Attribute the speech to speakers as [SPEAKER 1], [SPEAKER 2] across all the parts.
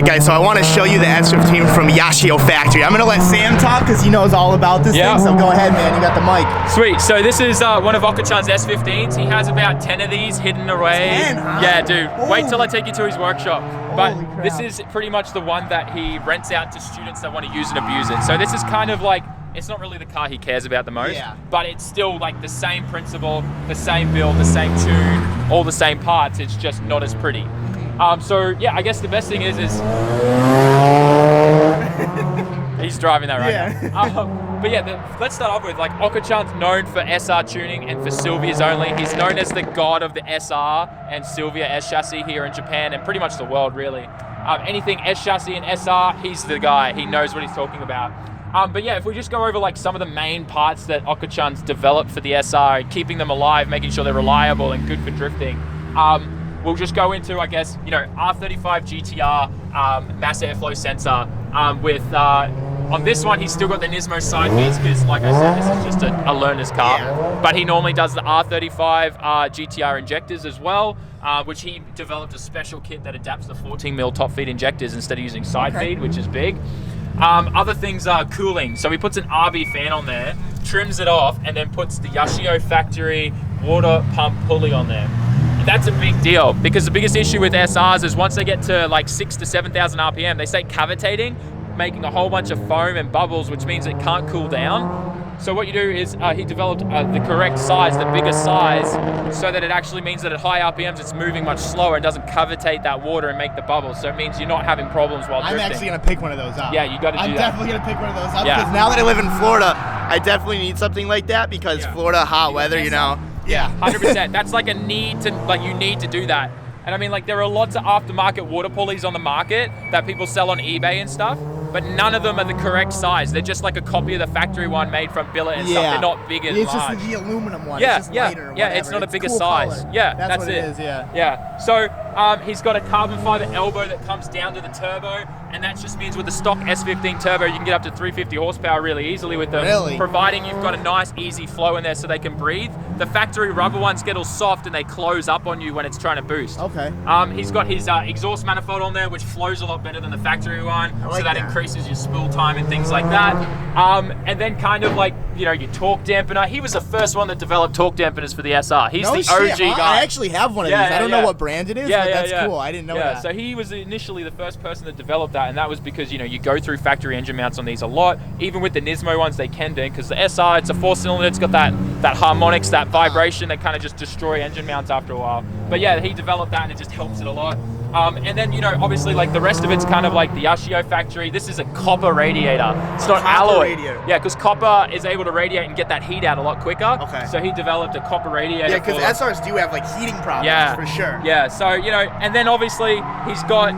[SPEAKER 1] Guys, so I want to show you the S15 from Yashio factory. I'm going to let Sam talk because he knows all about this thing, so go ahead, man. You got the mic.
[SPEAKER 2] Sweet. So this is one of Okachan's S15s. He has about 10 of these hidden away.
[SPEAKER 1] 10, huh?
[SPEAKER 2] Yeah, dude.
[SPEAKER 1] Holy.
[SPEAKER 2] Wait till I take you to his workshop. But
[SPEAKER 1] Holy crap.
[SPEAKER 2] this is pretty much the one that he rents out to students that want to use and abuse it. So this is kind of like, it's not really the car he cares about the most, but it's still like the same principle, the same build, the same tune, all the same parts. It's just not as pretty. So yeah, I guess the best thing is he's driving that right now. But yeah, let's start off with like Okachan's known for SR tuning and for Sylvia's only. He's known as the god of the SR and Sylvia S chassis here in Japan and pretty much the world really. Anything S chassis and SR, he's the guy. He knows what he's talking about. But yeah, if we just go over like some of the main parts that Okachan's developed for the SR, keeping them alive, making sure they're reliable and good for drifting. We'll just go into, I guess, you know, R35 GTR mass airflow sensor with, on this one, he's still got the Nismo side beats because, like I said, this is just a learner's car. Yeah. But he normally does the R35 GTR injectors as well, which he developed a special kit that adapts the 14mm top feed injectors instead of using side feed, which is big. Other things are cooling. So he puts an RB fan on there, trims it off, and then puts the Yashio factory water pump pulley on there. That's a big deal because the biggest issue with SRs is once they get to like 6,000 to 7,000 RPM, they start cavitating, making a whole bunch of foam and bubbles, which means it can't cool down. So what you do is he developed the correct size, the bigger size, so that it actually means that at high RPMs it's moving much slower and doesn't cavitate that water and make the bubbles. So it means you're not having problems while drifting.
[SPEAKER 1] I'm actually going to pick one of those up.
[SPEAKER 2] Yeah, you got to do that.
[SPEAKER 1] I'm definitely going to pick one of those up because now that I live in Florida, I definitely need something like that because Florida, hot weather, you know.
[SPEAKER 2] Yeah, 100%. That's like a need to, like you need to do that. And I mean, like there are lots of aftermarket water pulleys on the market that people sell on eBay and stuff, but none of them are the correct size. They're just like a copy of the factory one made from billet and stuff. They're not big and large.
[SPEAKER 1] It's just the aluminum one.
[SPEAKER 2] Yeah,
[SPEAKER 1] it's just lighter or whatever.
[SPEAKER 2] It's not a bigger
[SPEAKER 1] cool
[SPEAKER 2] size.
[SPEAKER 1] color.
[SPEAKER 2] Yeah,
[SPEAKER 1] that's what
[SPEAKER 2] it
[SPEAKER 1] is.
[SPEAKER 2] Yeah. So he's got a carbon fiber elbow that comes down to the turbo, and that just means with the stock S15 turbo, you can get up to 350 horsepower really easily with them, providing you've got a nice easy flow in there so they can breathe. The factory rubber ones get all soft and they close up on you when it's trying to boost.
[SPEAKER 1] Okay.
[SPEAKER 2] He's got his exhaust manifold on there, which flows a lot better than the factory one, so that increases your spool time and things like that. And then kind of like, you know, your torque dampener. He was the first one that developed torque dampeners for the SR. He's the OG guy.
[SPEAKER 1] I actually have one of these. I don't know what brand it is, but that's cool. I didn't know that.
[SPEAKER 2] So he was initially the first person that developed that, and that was because, you know, you go through factory engine mounts on these a lot. Even with the Nismo ones, they can do, because the SR, it's a 4-cylinder, it's got that harmonics, that vibration that kind of just destroy engine mounts after a while. But yeah, he developed that and it just helps it a lot. And then, you know, obviously like the rest of it's kind of like the Yashio factory. This is a copper radiator. It's not alloy. Yeah, because copper is able to radiate and get that heat out a lot quicker. Okay. So he developed a copper radiator.
[SPEAKER 1] Yeah, because SRs do have like heating problems for sure.
[SPEAKER 2] Yeah, so, you know, and then obviously he's got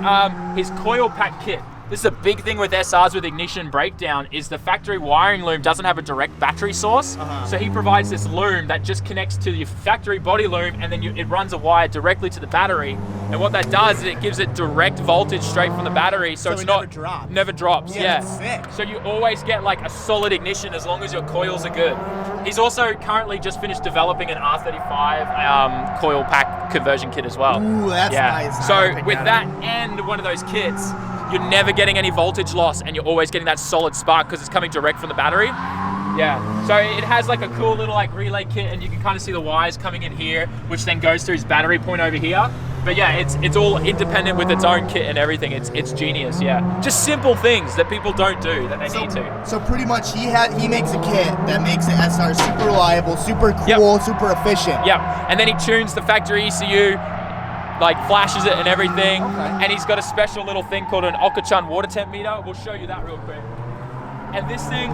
[SPEAKER 2] his coil pack kit. This is a big thing with SRs with ignition breakdown is the factory wiring loom doesn't have a direct battery source. So he provides this loom that just connects to your factory body loom, and then it runs a wire directly to the battery. And what that does is it gives it direct voltage straight from the battery. So it's not never drops. Yeah.
[SPEAKER 1] Sick.
[SPEAKER 2] So you always get like a solid ignition as long as your coils are good. He's also currently just finished developing an R35 coil pack conversion kit as well.
[SPEAKER 1] Ooh, that's nice.
[SPEAKER 2] So with that and one of those kits, you're never getting any voltage loss, and you're always getting that solid spark because it's coming direct from the battery. Yeah, so it has like a cool little like relay kit, and you can kind of see the wires coming in here, which then goes to his battery point over here. But yeah, it's all independent with its own kit and everything. It's genius. Yeah, just simple things that people don't do that they need to.
[SPEAKER 1] So pretty much he makes a kit that makes the SR super reliable, super cool, super efficient.
[SPEAKER 2] Yeah, and then he tunes the factory ECU. Like flashes it and everything, and he's got a special little thing called an Okachan water temp meter. We'll show you that real quick. And this thing,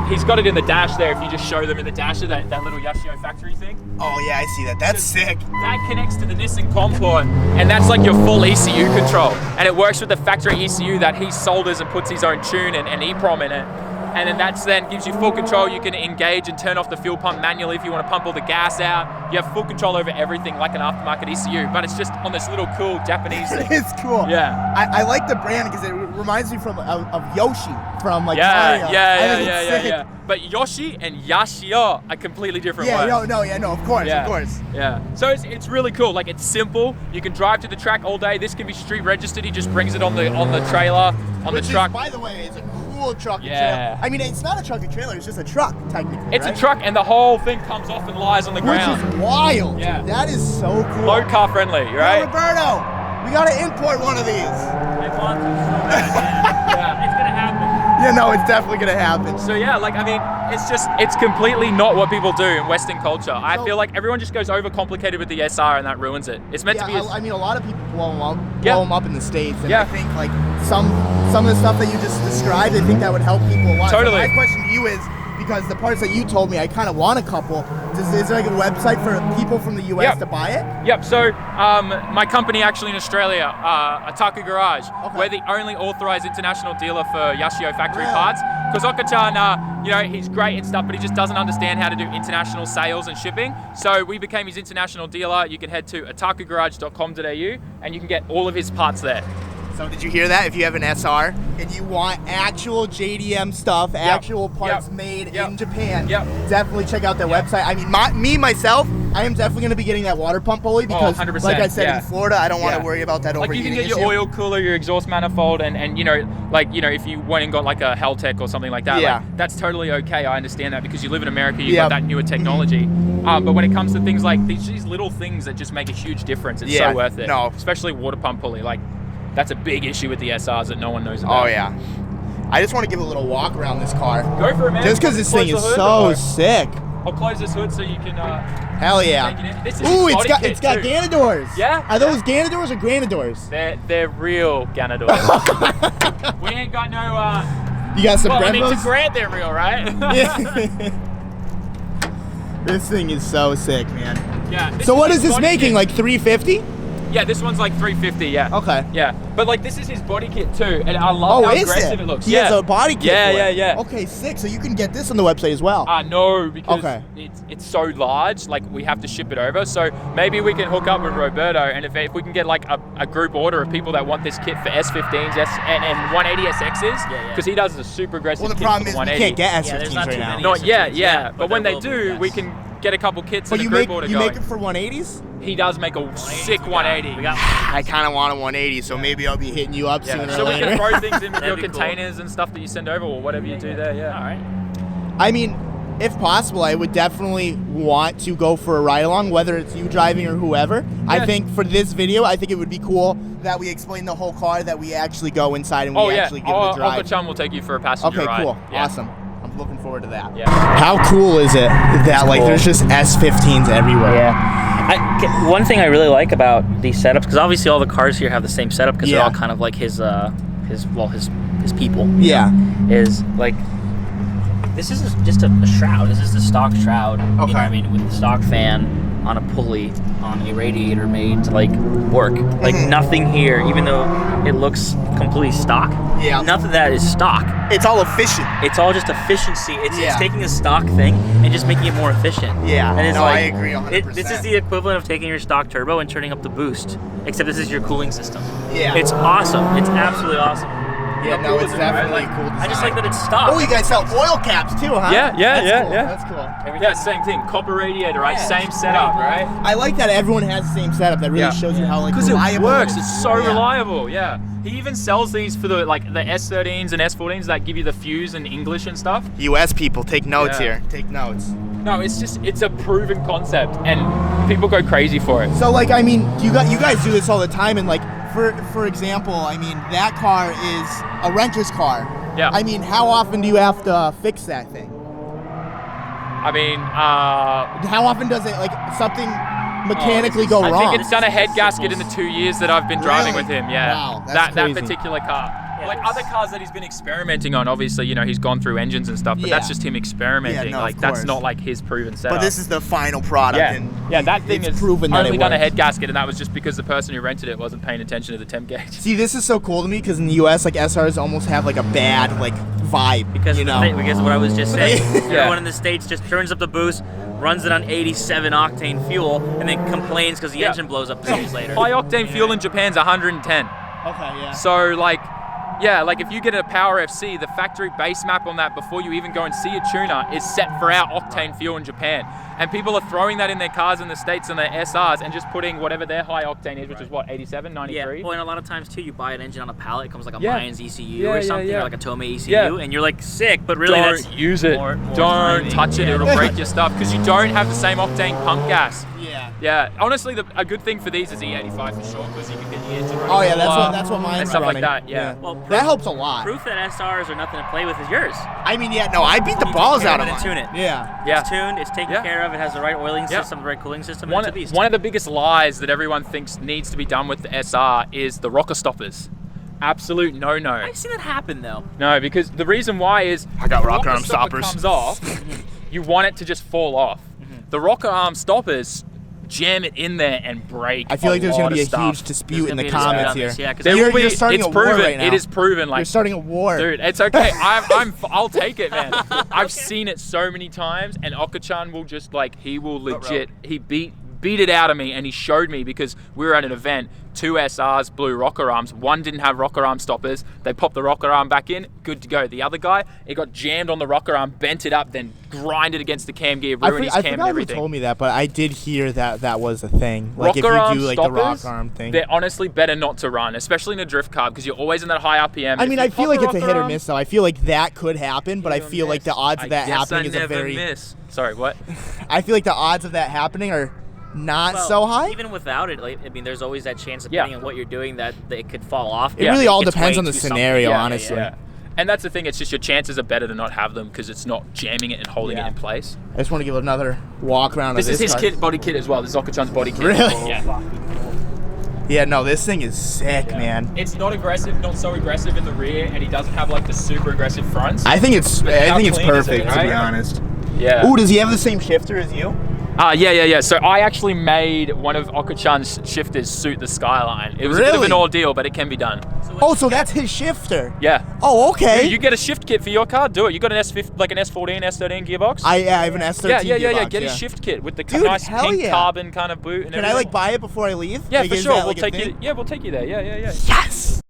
[SPEAKER 2] he's got it in the dash there. If you just show them in the dash of that little Yashio factory thing.
[SPEAKER 1] Oh yeah, I see that. That's sick.
[SPEAKER 2] That connects to the Nissan Comport, and that's like your full ECU control. And it works with the factory ECU that he solders and puts his own tune and EEPROM in it. And then gives you full control. You can engage and turn off the fuel pump manually if you want to pump all the gas out. You have full control over everything like an aftermarket ECU, but it's just on this little cool Japanese thing.
[SPEAKER 1] It's cool.
[SPEAKER 2] Yeah.
[SPEAKER 1] I like the brand because it reminds me of Yoshi from like
[SPEAKER 2] Mario.
[SPEAKER 1] Yeah.
[SPEAKER 2] But Yoshi and yashio are completely different words.
[SPEAKER 1] Of course.
[SPEAKER 2] Yeah. So it's really cool. Like, it's simple. You can drive to the track all day. This can be street registered. He just brings it on the trailer, on the truck.
[SPEAKER 1] By the way, it's a cool truck and
[SPEAKER 2] Yeah.
[SPEAKER 1] trailer. I mean, it's not a truck and trailer. It's just a truck, technically.
[SPEAKER 2] It's a truck, and the whole thing comes off and lies on the ground.
[SPEAKER 1] Which is wild.
[SPEAKER 2] Yeah.
[SPEAKER 1] That is so cool.
[SPEAKER 2] Low car friendly, right?
[SPEAKER 1] Yo, Roberto, we gotta import one of these.
[SPEAKER 3] I want to so bad.
[SPEAKER 2] Yeah.
[SPEAKER 3] It's gonna happen.
[SPEAKER 1] Yeah, no, it's definitely gonna happen.
[SPEAKER 2] So yeah, like, I mean, it's completely not what people do in Western culture. I feel like everyone just goes overcomplicated with the SR, and that ruins it. It's meant to be.
[SPEAKER 1] I mean, a lot of people blow them
[SPEAKER 2] Yeah.
[SPEAKER 1] up in the States, and
[SPEAKER 2] Yeah.
[SPEAKER 1] I think like some of the stuff that you just described, I think that would help people a lot.
[SPEAKER 2] Totally.
[SPEAKER 1] So my question to you is, because the parts that you told me, I kind of want a couple. Is there like a website for people from the US
[SPEAKER 2] Yep.
[SPEAKER 1] to buy it?
[SPEAKER 2] Yep. So my company actually in Australia, Ataka Garage,
[SPEAKER 1] Okay.
[SPEAKER 2] we're the only authorized international dealer for Yashio factory
[SPEAKER 1] Really?
[SPEAKER 2] parts. Because Okachan, you know, he's great and stuff, but he just doesn't understand how to do international sales and shipping. So we became his international dealer. You can head to atakagarage.com.au and you can get all of his parts there.
[SPEAKER 1] So did you hear that? If you have an SR and you want actual JDM stuff, actual parts made in Japan, definitely check out their website. I mean, myself, I am definitely going to be getting that water pump pulley because,
[SPEAKER 2] 100%,
[SPEAKER 1] like I said,
[SPEAKER 2] yeah.
[SPEAKER 1] in Florida, I don't want
[SPEAKER 2] Yeah.
[SPEAKER 1] to worry about that
[SPEAKER 2] Like, you
[SPEAKER 1] overheating
[SPEAKER 2] can get your
[SPEAKER 1] issue.
[SPEAKER 2] oil cooler, your exhaust manifold, and you know, like, you know, if you went and got like a Heltec or something like that,
[SPEAKER 1] Yeah.
[SPEAKER 2] like, that's totally okay. I understand that because you live in America, you've
[SPEAKER 1] Yep.
[SPEAKER 2] got that newer technology. But when it comes to things like these little things that just make a huge difference, it's
[SPEAKER 1] Yeah,
[SPEAKER 2] so worth it.
[SPEAKER 1] no.
[SPEAKER 2] Especially water pump pulley, like, that's a big issue with the SRs that no one knows about.
[SPEAKER 1] Oh yeah. I just want to give a little walk around this car.
[SPEAKER 2] Go for it, man.
[SPEAKER 1] Just because this
[SPEAKER 2] Close
[SPEAKER 1] thing
[SPEAKER 2] the
[SPEAKER 1] is
[SPEAKER 2] hood,
[SPEAKER 1] so
[SPEAKER 2] or-
[SPEAKER 1] sick.
[SPEAKER 2] I'll close this hood so you can.
[SPEAKER 1] Hell
[SPEAKER 2] take it
[SPEAKER 1] yeah.
[SPEAKER 2] in. This is
[SPEAKER 1] Ooh,
[SPEAKER 2] his
[SPEAKER 1] it's
[SPEAKER 2] body
[SPEAKER 1] got
[SPEAKER 2] kit
[SPEAKER 1] it's got
[SPEAKER 2] too.
[SPEAKER 1] Ganadors.
[SPEAKER 2] Yeah,
[SPEAKER 1] Are those Ganadors or Granadors?
[SPEAKER 2] They're real Ganadors. We ain't got no.
[SPEAKER 1] You got some
[SPEAKER 2] Well, I mean, to
[SPEAKER 1] Brembos?
[SPEAKER 2] Grant, they're real, right?
[SPEAKER 1] Yeah. This thing is so sick, man.
[SPEAKER 2] Yeah.
[SPEAKER 1] So what
[SPEAKER 2] his
[SPEAKER 1] is this
[SPEAKER 2] body
[SPEAKER 1] making?
[SPEAKER 2] kit.
[SPEAKER 1] Like 350?
[SPEAKER 2] Yeah, this one's like 350. Yeah.
[SPEAKER 1] Okay.
[SPEAKER 2] Yeah, but like this is his body kit too, and I love how
[SPEAKER 1] is
[SPEAKER 2] aggressive it looks.
[SPEAKER 1] He has a body kit.
[SPEAKER 2] Yeah,
[SPEAKER 1] for it.
[SPEAKER 2] yeah.
[SPEAKER 1] Okay, sick. So you can get this on the website as well.
[SPEAKER 2] No, because
[SPEAKER 1] Okay.
[SPEAKER 2] it's so large, like we have to ship it over. So maybe we can hook up with Roberto, and if we can get like a group order of people that want this kit for S15s and 180 SXs, because he does a super aggressive
[SPEAKER 1] Well, the
[SPEAKER 2] kit
[SPEAKER 1] problem
[SPEAKER 2] for
[SPEAKER 1] is
[SPEAKER 2] the
[SPEAKER 1] we
[SPEAKER 2] 180.
[SPEAKER 1] can't get
[SPEAKER 3] Yeah, there's
[SPEAKER 1] S15s
[SPEAKER 3] not
[SPEAKER 1] right
[SPEAKER 3] too
[SPEAKER 1] now.
[SPEAKER 3] many.
[SPEAKER 2] Not yet,
[SPEAKER 3] Yeah,
[SPEAKER 2] yeah.
[SPEAKER 3] but
[SPEAKER 2] But when
[SPEAKER 3] there
[SPEAKER 2] they
[SPEAKER 3] will
[SPEAKER 2] do,
[SPEAKER 3] be,
[SPEAKER 2] we
[SPEAKER 3] yes.
[SPEAKER 2] can get a couple kits
[SPEAKER 1] But
[SPEAKER 2] and
[SPEAKER 1] you
[SPEAKER 2] a group
[SPEAKER 1] make
[SPEAKER 2] order
[SPEAKER 1] you
[SPEAKER 2] going.
[SPEAKER 1] make it for 180s?
[SPEAKER 2] He does make a sick 180.
[SPEAKER 3] We got
[SPEAKER 1] I kind of want a 180, so maybe I'll be hitting you up sooner
[SPEAKER 2] Yeah,
[SPEAKER 1] or
[SPEAKER 2] so we
[SPEAKER 1] later.
[SPEAKER 2] can throw things in with
[SPEAKER 3] That'd
[SPEAKER 2] your
[SPEAKER 3] be cool.
[SPEAKER 2] containers and stuff that you send over, or whatever you do there. Yeah.
[SPEAKER 3] All right.
[SPEAKER 1] I mean, if possible, I would definitely want to go for a ride along, whether it's you driving or whoever. I
[SPEAKER 2] Yeah.
[SPEAKER 1] think for this video, I think it would be cool that we explain the whole car, that we actually go inside and we
[SPEAKER 2] Oh yeah.
[SPEAKER 1] actually give it a drive.
[SPEAKER 2] Okachan will take you for a passenger
[SPEAKER 1] Okay,
[SPEAKER 2] ride.
[SPEAKER 1] cool.
[SPEAKER 2] Yeah.
[SPEAKER 1] Awesome. I'm looking forward to that.
[SPEAKER 2] Yeah.
[SPEAKER 1] How cool is it that like
[SPEAKER 3] cool.
[SPEAKER 1] there's just S15s everywhere?
[SPEAKER 3] Yeah. One thing I really like about these setups, because obviously all the cars here have the same setup, because they're
[SPEAKER 1] Yeah.
[SPEAKER 3] all kind of like his people.
[SPEAKER 1] Yeah.
[SPEAKER 3] Is like, this is just a shroud. This is the stock shroud. You know what I
[SPEAKER 1] Okay.
[SPEAKER 3] mean, with the stock fan on a pulley on a radiator made to like work. Like nothing here, even though it looks completely stock.
[SPEAKER 1] Yeah.
[SPEAKER 3] Nothing of that is stock.
[SPEAKER 1] It's all efficient.
[SPEAKER 3] It's all just efficiency. It's
[SPEAKER 1] Yeah.
[SPEAKER 3] taking a stock thing and just making it more efficient.
[SPEAKER 1] Yeah.
[SPEAKER 3] And it's
[SPEAKER 1] No,
[SPEAKER 3] like,
[SPEAKER 1] I agree 100%.
[SPEAKER 3] This is the equivalent of taking your stock turbo and turning up the boost, except this is your cooling system.
[SPEAKER 1] Yeah.
[SPEAKER 3] It's awesome. It's absolutely awesome.
[SPEAKER 1] Yeah,
[SPEAKER 2] How
[SPEAKER 1] no,
[SPEAKER 2] cool
[SPEAKER 1] it's
[SPEAKER 2] is it, right?
[SPEAKER 1] definitely
[SPEAKER 2] Like,
[SPEAKER 1] a cool design.
[SPEAKER 3] I just like that it's stock.
[SPEAKER 1] Oh, you guys sell oil caps too, huh?
[SPEAKER 2] Yeah, yeah,
[SPEAKER 1] That's
[SPEAKER 2] yeah,
[SPEAKER 1] cool.
[SPEAKER 2] yeah.
[SPEAKER 1] That's cool.
[SPEAKER 2] Yeah, same thing. Copper radiator, right?
[SPEAKER 3] Yeah,
[SPEAKER 2] Same
[SPEAKER 3] it's
[SPEAKER 2] setup,
[SPEAKER 3] great.
[SPEAKER 2] right?
[SPEAKER 1] I like that everyone has the same setup. That really
[SPEAKER 2] Yeah.
[SPEAKER 1] shows you how like
[SPEAKER 2] Because it
[SPEAKER 1] reliable
[SPEAKER 2] works.
[SPEAKER 1] is.
[SPEAKER 2] It's so
[SPEAKER 1] Yeah.
[SPEAKER 2] reliable. Yeah. He even sells these for the S13s and S14s that give you the fuse and English and stuff.
[SPEAKER 1] US people, take notes
[SPEAKER 2] Yeah.
[SPEAKER 1] here. Take notes.
[SPEAKER 2] No, it's a proven concept, and people go crazy for it.
[SPEAKER 1] So like, I mean, you guys do this all the time, and like, for example, I mean, that car is a renter's car.
[SPEAKER 2] Yeah.
[SPEAKER 1] I mean, how often do you have to fix that thing?
[SPEAKER 2] I mean,
[SPEAKER 1] How often does it like something mechanically go
[SPEAKER 2] I
[SPEAKER 1] wrong?
[SPEAKER 2] think it's done a head gasket in the 2 years that I've been driving
[SPEAKER 1] Really?
[SPEAKER 2] with him. Yeah.
[SPEAKER 1] Wow, that's
[SPEAKER 2] that
[SPEAKER 1] crazy.
[SPEAKER 2] particular car.
[SPEAKER 3] Yeah,
[SPEAKER 2] Like
[SPEAKER 3] it's-
[SPEAKER 2] other cars that he's been experimenting on, obviously, you know, he's gone through engines and stuff, but that's
[SPEAKER 1] Yeah.
[SPEAKER 2] just him experimenting.
[SPEAKER 1] Yeah, no, of
[SPEAKER 2] like that's
[SPEAKER 1] course.
[SPEAKER 2] not like his proven setup.
[SPEAKER 1] But this is the final product.
[SPEAKER 2] yeah,
[SPEAKER 1] And
[SPEAKER 2] yeah, that thing
[SPEAKER 1] it's
[SPEAKER 2] is
[SPEAKER 1] proven that
[SPEAKER 2] only
[SPEAKER 1] it
[SPEAKER 2] done a
[SPEAKER 1] works.
[SPEAKER 2] head gasket, and that was just because the person who rented it wasn't paying attention to the temp gauge.
[SPEAKER 1] See, this is so cool to me because in the US, like SRs almost have like a bad like vibe.
[SPEAKER 3] Because
[SPEAKER 1] you
[SPEAKER 3] of the
[SPEAKER 1] know.
[SPEAKER 3] thing, because of what I was just saying.
[SPEAKER 1] Yeah.
[SPEAKER 3] Everyone in the States just turns up the boost, runs it on 87 octane fuel, and then complains because the
[SPEAKER 2] Yeah.
[SPEAKER 3] engine blows up 2 years later.
[SPEAKER 2] High octane fuel in Japan's 110.
[SPEAKER 1] Okay, yeah.
[SPEAKER 2] So like, Yeah, like if you get a Power FC, the factory base map on that before you even go and see a tuner is set for our octane fuel in Japan. And people are throwing that in their cars in the States and their SRs and just putting whatever their high octane is, which is what, 87, 93?
[SPEAKER 3] Yeah, well, and a lot of times too, you buy an engine on a pallet, it comes like a
[SPEAKER 2] Yeah.
[SPEAKER 3] Mayans ECU
[SPEAKER 2] Yeah,
[SPEAKER 3] or something,
[SPEAKER 2] yeah.
[SPEAKER 3] or like a Tomei ECU,
[SPEAKER 2] Yeah.
[SPEAKER 3] and you're like, sick, but really
[SPEAKER 2] Don't
[SPEAKER 3] that's
[SPEAKER 2] use it.
[SPEAKER 3] more
[SPEAKER 2] Don't
[SPEAKER 3] timing.
[SPEAKER 2] touch it.
[SPEAKER 3] Yeah.
[SPEAKER 2] It'll break your stuff because you don't have the same octane pump gas.
[SPEAKER 1] Yeah.
[SPEAKER 2] Yeah, honestly, a good thing for these is E85 for sure because you can get the engine running
[SPEAKER 1] Oh yeah,
[SPEAKER 2] cooler
[SPEAKER 1] that's what mine's
[SPEAKER 2] and stuff
[SPEAKER 1] running.
[SPEAKER 2] like that. Yeah.
[SPEAKER 3] Well,
[SPEAKER 1] That helps a lot.
[SPEAKER 3] Proof that SRs are nothing to play with is yours.
[SPEAKER 1] I mean, yeah, no, I beat the
[SPEAKER 3] You
[SPEAKER 1] balls
[SPEAKER 3] take care
[SPEAKER 1] out of
[SPEAKER 3] it and
[SPEAKER 1] mine.
[SPEAKER 3] tune it.
[SPEAKER 1] Yeah.
[SPEAKER 2] Yeah.
[SPEAKER 3] It's tuned, it's taken
[SPEAKER 2] Yeah.
[SPEAKER 3] care of, it has the right oiling
[SPEAKER 2] Yeah.
[SPEAKER 3] system, the right cooling system,
[SPEAKER 2] One
[SPEAKER 3] and it's a beast.
[SPEAKER 2] of the biggest lies that everyone thinks needs to be done with the SR is the rocker stoppers. Absolute no-no.
[SPEAKER 3] I've seen that happen though.
[SPEAKER 2] No, because the reason why is
[SPEAKER 1] I got
[SPEAKER 2] if the
[SPEAKER 1] rocker arm
[SPEAKER 2] stopper
[SPEAKER 1] stoppers.
[SPEAKER 2] comes off, you want it to just fall off. The rocker arm stoppers jam it in there and break.
[SPEAKER 1] I feel like there's
[SPEAKER 2] going to
[SPEAKER 1] be a
[SPEAKER 2] stuff.
[SPEAKER 1] huge dispute in the
[SPEAKER 3] There's gonna be a
[SPEAKER 1] comments
[SPEAKER 3] dispute
[SPEAKER 1] here.
[SPEAKER 3] on this, yeah, 'cause
[SPEAKER 2] There
[SPEAKER 1] You're-
[SPEAKER 2] will be.
[SPEAKER 1] you're starting
[SPEAKER 2] It's
[SPEAKER 1] a war
[SPEAKER 2] proven.
[SPEAKER 1] right now.
[SPEAKER 2] It is proven. Like,
[SPEAKER 1] You're starting a war.
[SPEAKER 2] dude, it's okay. I'll take it, man. I've seen it so many times, and Okachan will just like he will legit. He beat it out of me, and he showed me because we were at an event. 2 SRs blew rocker arms. One didn't have rocker arm stoppers. They popped the rocker arm back in. Good to go. The other guy, it got jammed on the rocker arm, bent it up, then grinded against the cam gear, ruined his
[SPEAKER 1] I
[SPEAKER 2] cam and
[SPEAKER 1] forgot who
[SPEAKER 2] everything.
[SPEAKER 1] told me that, but I did hear that was a thing. Like
[SPEAKER 2] Rocker
[SPEAKER 1] if you
[SPEAKER 2] arm
[SPEAKER 1] do like
[SPEAKER 2] stoppers,
[SPEAKER 1] the rock arm thing.
[SPEAKER 2] they're honestly better not to run, especially in a drift car because you're always in that high RPM.
[SPEAKER 1] I
[SPEAKER 2] If
[SPEAKER 1] mean,
[SPEAKER 2] you
[SPEAKER 1] I feel
[SPEAKER 2] pop
[SPEAKER 1] like
[SPEAKER 2] the
[SPEAKER 1] it's a
[SPEAKER 2] rocker
[SPEAKER 1] hit or
[SPEAKER 2] arm-
[SPEAKER 1] miss though. I feel like that could happen, but I feel like the odds of that happening is a very.
[SPEAKER 2] miss. Sorry, what?
[SPEAKER 1] I feel like the odds of that happening are not
[SPEAKER 3] Well,
[SPEAKER 1] so high.
[SPEAKER 3] Even without it, like, I mean, there's always that chance, depending on what you're doing, that it could fall off.
[SPEAKER 1] It really all
[SPEAKER 3] gets
[SPEAKER 1] depends
[SPEAKER 3] way
[SPEAKER 1] on the
[SPEAKER 3] too something.
[SPEAKER 1] scenario,
[SPEAKER 2] Yeah,
[SPEAKER 1] honestly.
[SPEAKER 2] Yeah. And that's the thing, it's just your chances are better to not have them because it's not jamming it and holding
[SPEAKER 1] Yeah.
[SPEAKER 2] it in place.
[SPEAKER 1] I just want to give another walk around
[SPEAKER 2] This
[SPEAKER 1] of
[SPEAKER 2] is his
[SPEAKER 1] car.
[SPEAKER 2] kit, body kit as well. This is Okachan's body kit.
[SPEAKER 1] Really?
[SPEAKER 2] Yeah.
[SPEAKER 1] Yeah, no, this thing is sick, man.
[SPEAKER 2] It's not aggressive, not so aggressive in the rear, and he doesn't have like the super aggressive fronts.
[SPEAKER 1] I think it's
[SPEAKER 2] But how clean is it,
[SPEAKER 1] perfect to be
[SPEAKER 2] right?
[SPEAKER 1] honest.
[SPEAKER 2] Yeah.
[SPEAKER 1] Ooh, does he have the same shifter as you?
[SPEAKER 2] Yeah. So I actually made one of Okachan's shifters suit the Skyline. It was a bit of an
[SPEAKER 1] Really?
[SPEAKER 2] ordeal, but it can be done.
[SPEAKER 1] Oh, so that's his shifter.
[SPEAKER 2] Yeah.
[SPEAKER 1] Oh, okay.
[SPEAKER 2] You get a shift kit for your car, do it. You got an S15, like an S14, S13 gearbox?
[SPEAKER 1] I have an S13
[SPEAKER 2] Yeah.
[SPEAKER 1] gearbox,
[SPEAKER 2] Get a shift kit with the
[SPEAKER 1] Dude,
[SPEAKER 2] nice
[SPEAKER 1] hell
[SPEAKER 2] pink
[SPEAKER 1] yeah.
[SPEAKER 2] carbon kind of boot and
[SPEAKER 1] Can I
[SPEAKER 2] everything.
[SPEAKER 1] like buy it before I leave?
[SPEAKER 2] Yeah,
[SPEAKER 1] Like,
[SPEAKER 2] for
[SPEAKER 1] is
[SPEAKER 2] sure.
[SPEAKER 1] that,
[SPEAKER 2] We'll
[SPEAKER 1] like, a
[SPEAKER 2] take you.
[SPEAKER 1] thing?
[SPEAKER 2] Yeah, we'll take you there. Yeah.
[SPEAKER 1] Yes.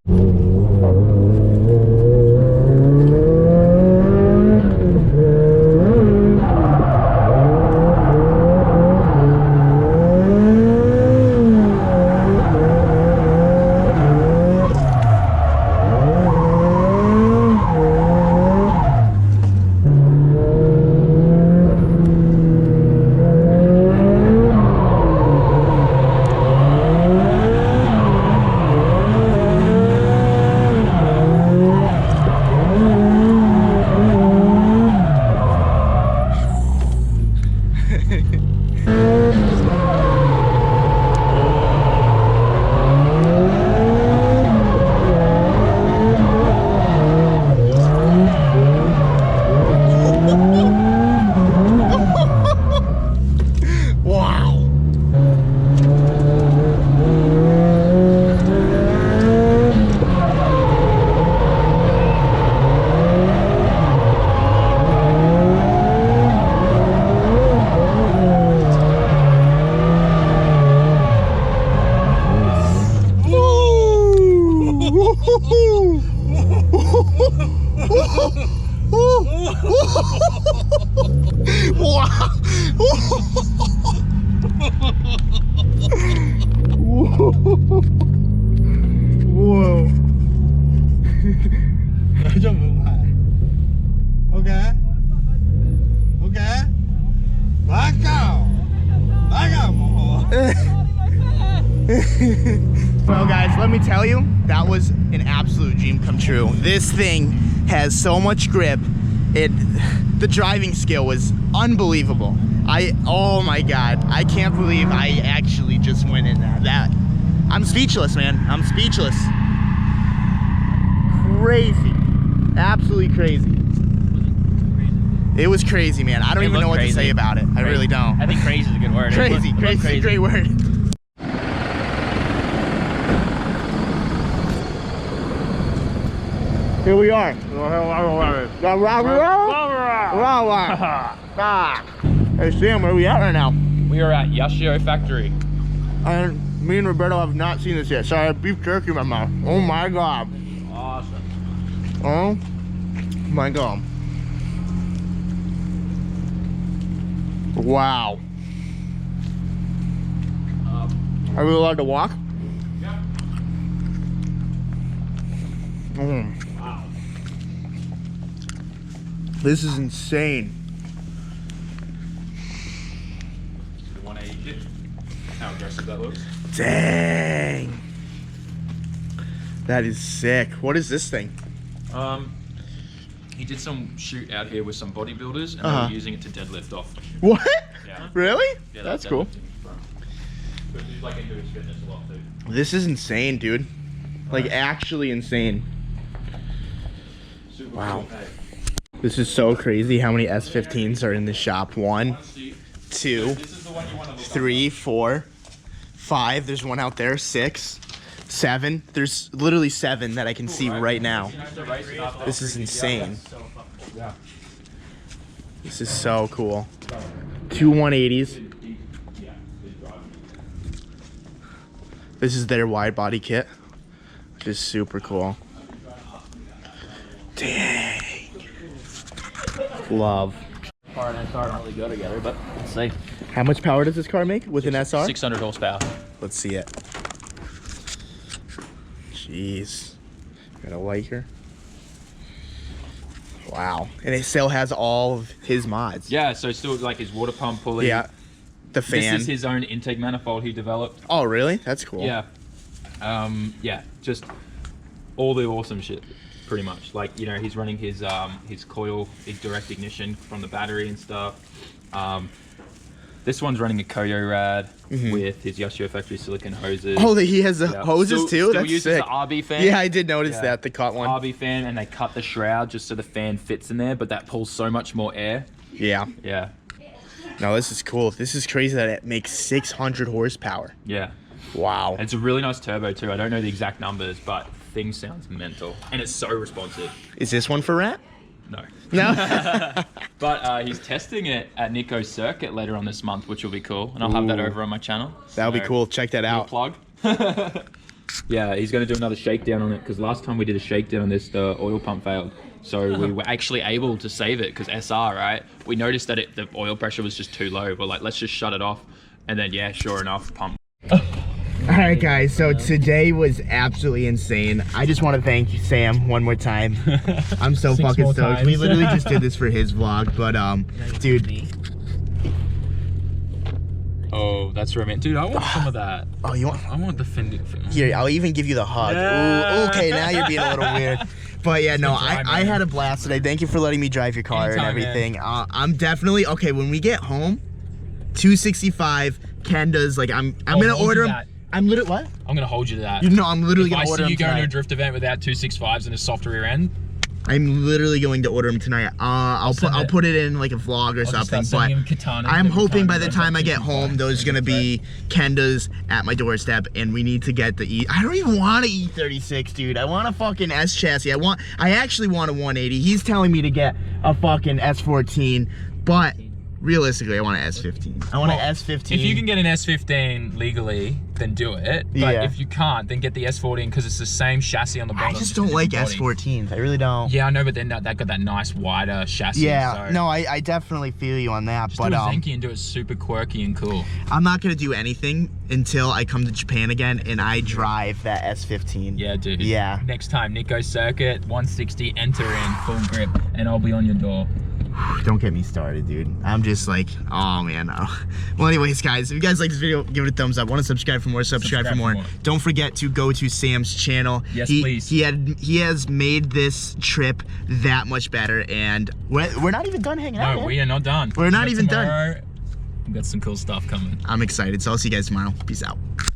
[SPEAKER 1] Wow. Whoa. Okay. Okay. Back out. Well, guys, let me tell you, that was an absolute dream come true. This thing has so much grip. The driving skill was unbelievable. Oh my God, I can't believe I actually just went in that. I'm speechless, man. I'm speechless. Crazy, absolutely crazy. It was crazy, man. I don't even know what to say about it. I really don't.
[SPEAKER 3] I think crazy is a good word.
[SPEAKER 1] Crazy, crazy is a great word. Here we are. Hey Sam, where are we at right now?
[SPEAKER 2] We are at Yashio Factory.
[SPEAKER 1] Me and Roberto have not seen this yet. Sorry, I have beef jerky in my mouth. Oh my God.
[SPEAKER 3] Awesome.
[SPEAKER 1] Oh my God. Wow. Are we allowed to walk?
[SPEAKER 2] Yeah.
[SPEAKER 1] Wow. This is insane.
[SPEAKER 2] The 180 kit. How aggressive that looks.
[SPEAKER 1] Dang. That is sick. What is this thing?
[SPEAKER 2] He did some shoot out here with some bodybuilders, and they were using it to deadlift off.
[SPEAKER 1] What?
[SPEAKER 2] Yeah.
[SPEAKER 1] Really?
[SPEAKER 2] Yeah,
[SPEAKER 1] that's cool.
[SPEAKER 2] But he's like into his fitness a lot too.
[SPEAKER 1] This is insane, dude. Like actually insane.
[SPEAKER 2] Super
[SPEAKER 1] Wow.
[SPEAKER 2] cool. Hey.
[SPEAKER 1] This is so crazy how many S15s are in the shop. 1,
[SPEAKER 2] Honestly,
[SPEAKER 1] 2,
[SPEAKER 2] this is the one you want to look
[SPEAKER 1] 3, 4, 5. There's one out there. 6, 7. There's literally 7 that I can see right now. This is insane.
[SPEAKER 2] Yeah.
[SPEAKER 1] This is so cool. 2 180s. This is their wide body kit, which is super cool. Dang. Love.
[SPEAKER 3] Car and SR don't really go together, but let's see.
[SPEAKER 1] How much power does this car make with an SR?
[SPEAKER 2] 600 horsepower.
[SPEAKER 1] Let's see it. Jeez. Got a light here. Wow. And it still has all of his mods.
[SPEAKER 2] Yeah, so still like his water pump pulley.
[SPEAKER 1] Yeah. The fan.
[SPEAKER 2] This is his own intake manifold he developed.
[SPEAKER 1] Oh, really? That's cool.
[SPEAKER 2] Yeah. Yeah, just all the awesome shit, pretty much. Like, you know, he's running his coil, his direct ignition from the battery and stuff. This one's running a Koyo rad with his Yashio factory silicon hoses.
[SPEAKER 1] Oh, he has the hoses too?
[SPEAKER 2] Still
[SPEAKER 1] That's
[SPEAKER 2] uses
[SPEAKER 1] sick.
[SPEAKER 2] the RB fan.
[SPEAKER 1] Yeah, I did notice that, the cut one.
[SPEAKER 2] RB fan, and they cut the shroud just so the fan fits in there, but that pulls so much more air.
[SPEAKER 1] Yeah.
[SPEAKER 2] Yeah.
[SPEAKER 1] No, this is cool. This is crazy that it makes 600 horsepower.
[SPEAKER 2] Yeah.
[SPEAKER 1] Wow.
[SPEAKER 2] And it's a really nice turbo too. I don't know the exact numbers, but thing sounds mental. And it's so responsive.
[SPEAKER 1] Is this one for rat?
[SPEAKER 2] No.
[SPEAKER 1] No?
[SPEAKER 2] But he's testing it at Nico's Circuit later on this month, which will be cool. And I'll have that over on my channall.
[SPEAKER 1] That'll be cool. Check that out.
[SPEAKER 2] Plug. Yeah, he's going to do another shakedown on it because last time we did a shakedown on this, the oil pump failed. So we were actually able to save it because SR, right? We noticed that the oil pressure was just too low. We're like, let's just shut it off. And then, yeah, sure enough, pump.
[SPEAKER 1] Alright guys, so today was absolutely insane. I just want to thank Sam one more time. I'm so fucking stoked. We literally just did this for his vlog, but dude.
[SPEAKER 2] Oh, that's romantic. Dude, I want some of that.
[SPEAKER 1] Oh, you want?
[SPEAKER 2] I want the Fendi.
[SPEAKER 1] Here, I'll even give you the hug.
[SPEAKER 2] Yeah.
[SPEAKER 1] Ooh, okay, now you're being a little weird. But yeah, no, I had a blast today. Thank you for letting me drive your car and everything. I'm definitely, okay, when we get home, 265, Kenda's, like, I'm gonna order them. I'm literally, what?
[SPEAKER 2] I'm gonna hold you to that.
[SPEAKER 1] No, I'm literally gonna order them
[SPEAKER 2] If I see you going to a
[SPEAKER 1] tonight.
[SPEAKER 2] drift event without 265s and a softer rear end,
[SPEAKER 1] I'm literally going to order them tonight. I'll put it in like a vlog or something. But I'm hoping by the time I get home, those are gonna be Kenda's at my doorstep, and we need to get the I don't even want an E36, dude. I want a fucking S chassis. I actually want a 180. He's telling me to get a fucking S14, but realistically, I want an S15. I want an S15.
[SPEAKER 2] If you can get an S15 legally, then do it. But if you can't, then get the S14 because it's the same chassis on the bottom.
[SPEAKER 1] I just don't like S14s. I really don't.
[SPEAKER 2] Yeah, I know, but then that got that nice wider chassis.
[SPEAKER 1] Yeah,
[SPEAKER 2] so.
[SPEAKER 1] no, I definitely feel you on that.
[SPEAKER 2] Just
[SPEAKER 1] but
[SPEAKER 2] do a Zenki and do it super quirky and cool.
[SPEAKER 1] I'm not gonna do anything until I come to Japan again and I drive that S15.
[SPEAKER 2] Yeah, dude.
[SPEAKER 1] Yeah.
[SPEAKER 2] Next time, Nico Circuit, 160, enter in, full grip, and I'll be on your door.
[SPEAKER 1] Don't get me started, dude. I'm just like, oh man, no. Well, anyways, guys, if you guys like this video, give it a thumbs up. Want to subscribe for more? Subscribe for more. Don't forget to go to Sam's channel.
[SPEAKER 2] Yes, please.
[SPEAKER 1] He has made this trip that much better, and we're not even done hanging out.
[SPEAKER 2] No, we are not done.
[SPEAKER 1] We're not even done.
[SPEAKER 2] We've got some cool stuff coming.
[SPEAKER 1] I'm excited, so I'll see you guys tomorrow. Peace out.